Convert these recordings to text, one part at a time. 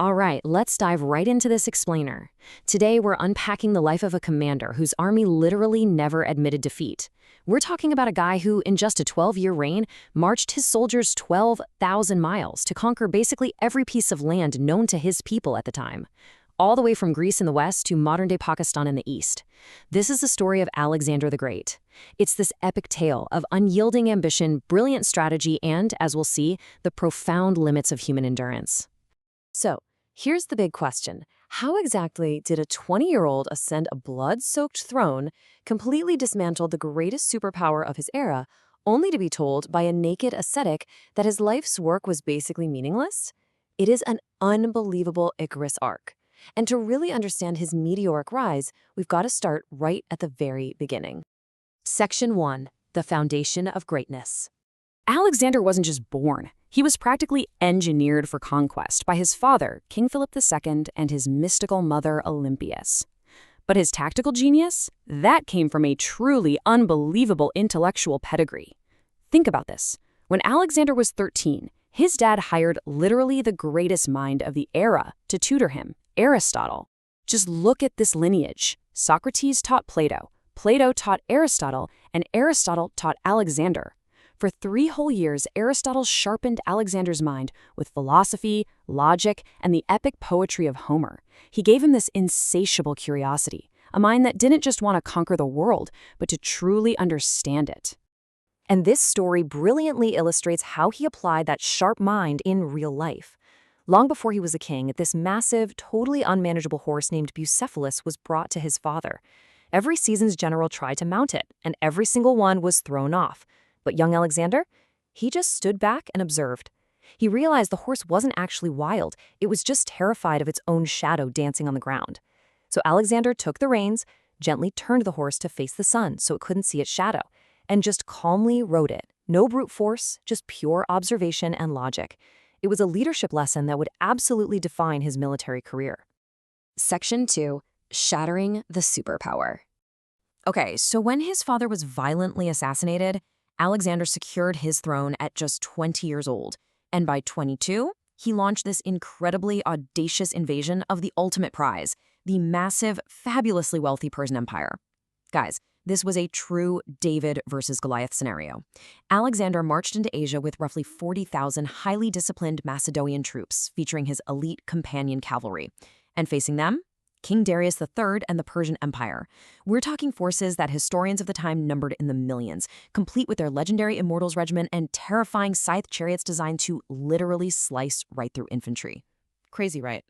All right, let's dive right into this explainer. Today, we're unpacking the life of a commander whose army literally never admitted defeat. We're talking about a guy who, in just a 12-year reign, marched his soldiers 12,000 miles to conquer basically every piece of land known to his people at the time, all the way from Greece in the west to modern-day Pakistan in the east. This is the story of Alexander the Great. It's this epic tale of unyielding ambition, brilliant strategy, and, as we'll see, the profound limits of human endurance. So, here's the big question. How exactly did a 20-year-old ascend a blood-soaked throne, completely dismantle the greatest superpower of his era, only to be told by a naked ascetic that his life's work was basically meaningless? It is an unbelievable Icarus arc. And to really understand his meteoric rise, we've got to start right at the very beginning. Section 1. The Foundation of Greatness. Alexander wasn't just born. He was practically engineered for conquest by his father, King Philip II, and his mystical mother, Olympias. But his tactical genius? That came from a truly unbelievable intellectual pedigree. Think about this. When Alexander was 13, his dad hired literally the greatest mind of the era to tutor him, Aristotle. Just look at this lineage. Socrates taught Plato, Plato taught Aristotle, and Aristotle taught Alexander. For 3 whole years, Aristotle sharpened Alexander's mind with philosophy, logic, and the epic poetry of Homer. He gave him this insatiable curiosity, a mind that didn't just want to conquer the world, but to truly understand it. And this story brilliantly illustrates how he applied that sharp mind in real life. Long before he was a king, this massive, totally unmanageable horse named Bucephalus was brought to his father. Every season's general tried to mount it, and every single one was thrown off. But young Alexander? He just stood back and observed. He realized the horse wasn't actually wild, it was just terrified of its own shadow dancing on the ground. So Alexander took the reins, gently turned the horse to face the sun so it couldn't see its shadow, and just calmly rode it. No brute force, just pure observation and logic. It was a leadership lesson that would absolutely define his military career. Section 2. Shattering the Superpower. Okay, so when his father was violently assassinated, Alexander secured his throne at just 20 years old, and by 22, he launched this incredibly audacious invasion of the ultimate prize, the massive, fabulously wealthy Persian Empire. Guys, this was a true David versus Goliath scenario. Alexander marched into Asia with roughly 40,000 highly disciplined Macedonian troops, featuring his elite companion cavalry. And facing them, King Darius III and the Persian Empire. We're talking forces that historians of the time numbered in the millions, complete with their legendary Immortals Regiment and terrifying scythe chariots designed to literally slice right through infantry. Crazy, right?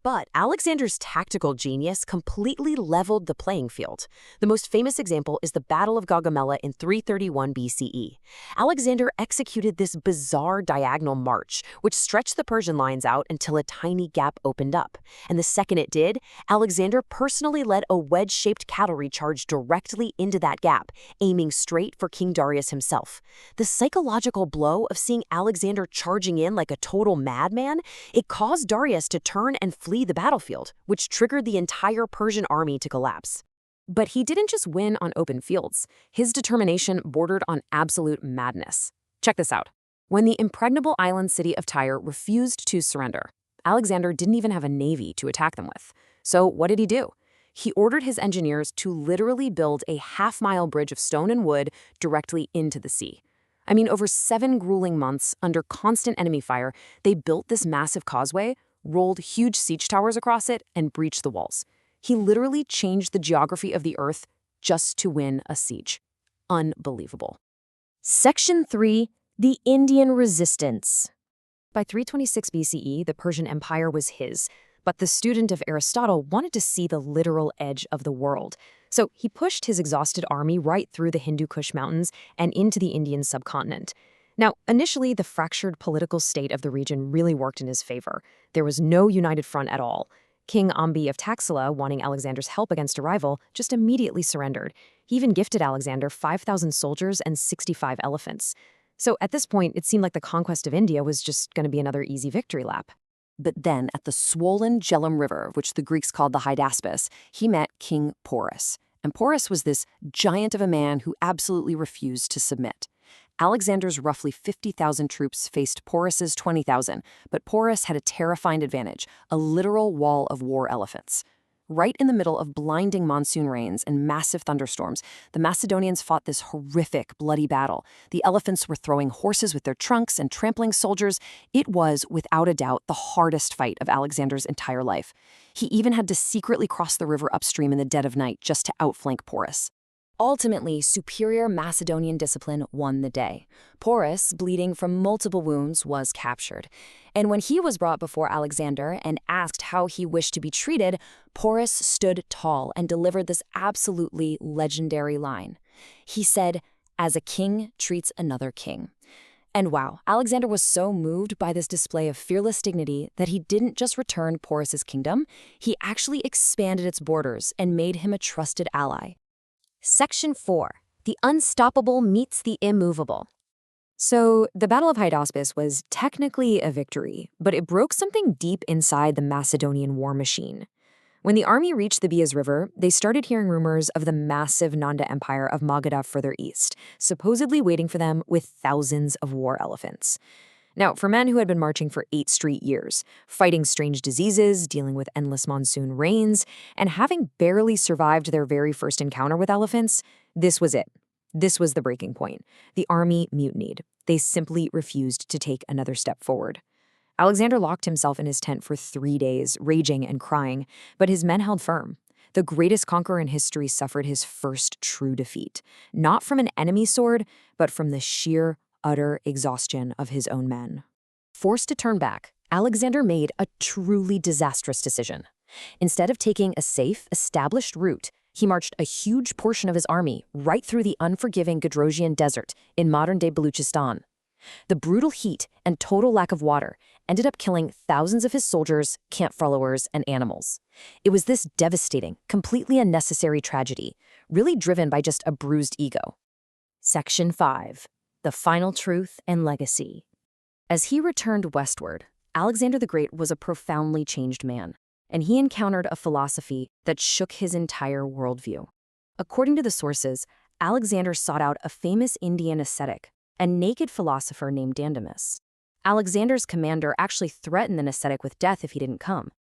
But Alexander's tactical genius completely leveled the playing field. The most famous example is the Battle of Gaugamela in 331 BCE. Alexander executed this bizarre diagonal march, which stretched the Persian lines out until a tiny gap opened up. And the second it did, Alexander personally led a wedge-shaped cavalry charge directly into that gap, aiming straight for King Darius himself. The psychological blow of seeing Alexander charging in like a total madman, it caused Darius to turn and flee the battlefield, which triggered the entire Persian army to collapse. But he didn't just win on open fields. His determination bordered on absolute madness. Check this out. When the impregnable island city of Tyre refused to surrender, Alexander didn't even have a navy to attack them with. So what did he do? He ordered his engineers to literally build a half-mile bridge of stone and wood directly into the sea. I mean, over 7 grueling months, under constant enemy fire, they built this massive causeway, rolled huge siege towers across it, and breached the walls. He literally changed the geography of the earth just to win a siege. Unbelievable. Section 3. The Indian Resistance. By 326 BCE, the Persian Empire was his, but the student of Aristotle wanted to see the literal edge of the world. So he pushed his exhausted army right through the Hindu Kush Mountains and into the Indian subcontinent. Now, initially, the fractured political state of the region really worked in his favor. There was no united front at all. King Ambi of Taxila, wanting Alexander's help against a rival, just immediately surrendered. He even gifted Alexander 5,000 soldiers and 65 elephants. So at this point, it seemed like the conquest of India was just going to be another easy victory lap. But then, at the swollen Jhelum River, which the Greeks called the Hydaspes, he met King Porus. And Porus was this giant of a man who absolutely refused to submit. Alexander's roughly 50,000 troops faced Porus's 20,000, but Porus had a terrifying advantage, a literal wall of war elephants. Right in the middle of blinding monsoon rains and massive thunderstorms, the Macedonians fought this horrific, bloody battle. The elephants were throwing horses with their trunks and trampling soldiers. It was, without a doubt, the hardest fight of Alexander's entire life. He even had to secretly cross the river upstream in the dead of night just to outflank Porus. Ultimately, superior Macedonian discipline won the day. Porus, bleeding from multiple wounds, was captured. And when he was brought before Alexander and asked how he wished to be treated, Porus stood tall and delivered this absolutely legendary line. He said, "As a king treats another king." And wow, Alexander was so moved by this display of fearless dignity that he didn't just return Porus's kingdom, he actually expanded its borders and made him a trusted ally. Section 4. The Unstoppable Meets the Immovable. So, the Battle of Hydaspes was technically a victory, but it broke something deep inside the Macedonian war machine. When the army reached the Bias River, they started hearing rumors of the massive Nanda Empire of Magadha further east, supposedly waiting for them with thousands of war elephants. Now, for men who had been marching for 8 straight years, fighting strange diseases, dealing with endless monsoon rains, and having barely survived their very first encounter with elephants, this was it. This was the breaking point. The army mutinied. They simply refused to take another step forward. Alexander locked himself in his tent for 3 days, raging and crying, but his men held firm. The greatest conqueror in history suffered his first true defeat, not from an enemy sword, but from the sheer utter exhaustion of his own men. Forced to turn back, Alexander made a truly disastrous decision. Instead of taking a safe, established route, he marched a huge portion of his army right through the unforgiving Gadrosian Desert in modern-day Baluchistan. The brutal heat and total lack of water ended up killing thousands of his soldiers, camp followers, and animals. It was this devastating, completely unnecessary tragedy, really driven by just a bruised ego. Section 5. The Final Truth and Legacy. As he returned westward, Alexander the Great was a profoundly changed man, and he encountered a philosophy that shook his entire worldview. According to the sources, Alexander sought out a famous Indian ascetic, a naked philosopher named Dandamis. Alexander's commander actually threatened the ascetic with death if he didn't come.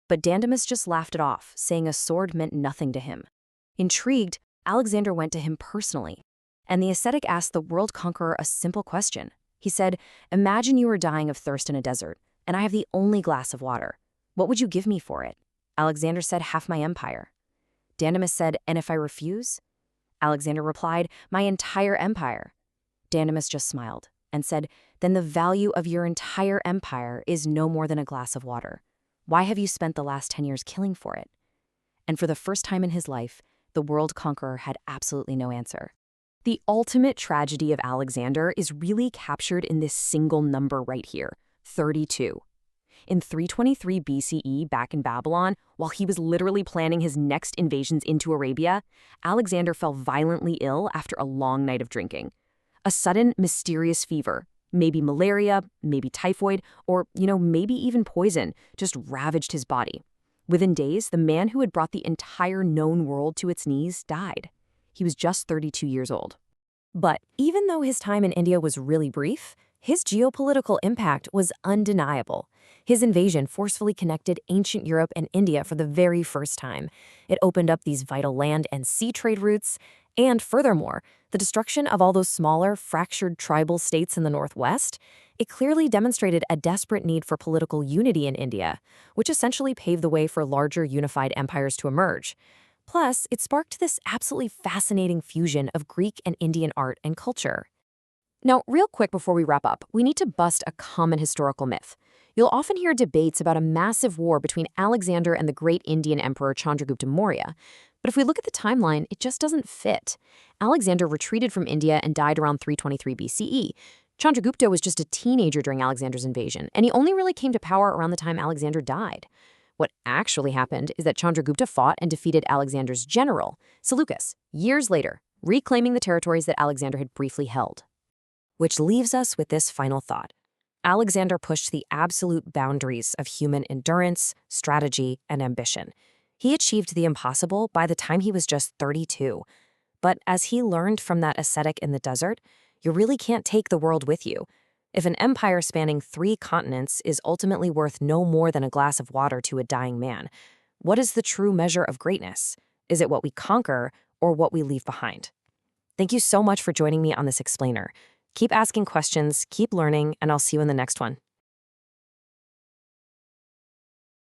But Dandamis just laughed it off, saying a sword meant nothing to him. Intrigued, Alexander went to him personally. And the ascetic asked the world conqueror a simple question. He said, "Imagine you were dying of thirst in a desert, and I have the only glass of water. What would you give me for it?" Alexander said, "Half my empire." Dandamis said, "And if I refuse?" Alexander replied, "My entire empire." Dandamis just smiled and said, "Then the value of your entire empire is no more than a glass of water. Why have you spent the last 10 years killing for it?" And for the first time in his life, the world conqueror had absolutely no answer. The ultimate tragedy of Alexander is really captured in this single number right here, 32. In 323 BCE, back in Babylon, while he was literally planning his next invasions into Arabia, Alexander fell violently ill after a long night of drinking. A sudden, mysterious fever, maybe malaria, maybe typhoid, or, maybe even poison, just ravaged his body. Within days, the man who had brought the entire known world to its knees died. He was just 32 years old. But even though his time in India was really brief, his geopolitical impact was undeniable. His invasion forcefully connected ancient Europe and India for the very first time. It opened up these vital land and sea trade routes, and furthermore, the destruction of all those smaller, fractured tribal states in the northwest, it clearly demonstrated a desperate need for political unity in India, which essentially paved the way for larger unified empires to emerge. Plus, it sparked this absolutely fascinating fusion of Greek and Indian art and culture. Now, real quick before we wrap up, we need to bust a common historical myth. You'll often hear debates about a massive war between Alexander and the great Indian emperor Chandragupta Maurya. But if we look at the timeline, it just doesn't fit. Alexander retreated from India and died around 323 BCE. Chandragupta was just a teenager during Alexander's invasion, and he only really came to power around the time Alexander died. What actually happened is that Chandragupta fought and defeated Alexander's general, Seleucus, years later, reclaiming the territories that Alexander had briefly held. Which leaves us with this final thought. Alexander pushed the absolute boundaries of human endurance, strategy, and ambition. He achieved the impossible by the time he was just 32. But as he learned from that ascetic in the desert, You really can't take the world with you. If an empire spanning 3 continents is ultimately worth no more than a glass of water to a dying man, what is the true measure of greatness? Is it what we conquer or what we leave behind? Thank you so much for joining me on this explainer. Keep asking questions, keep learning, and I'll see you in the next one.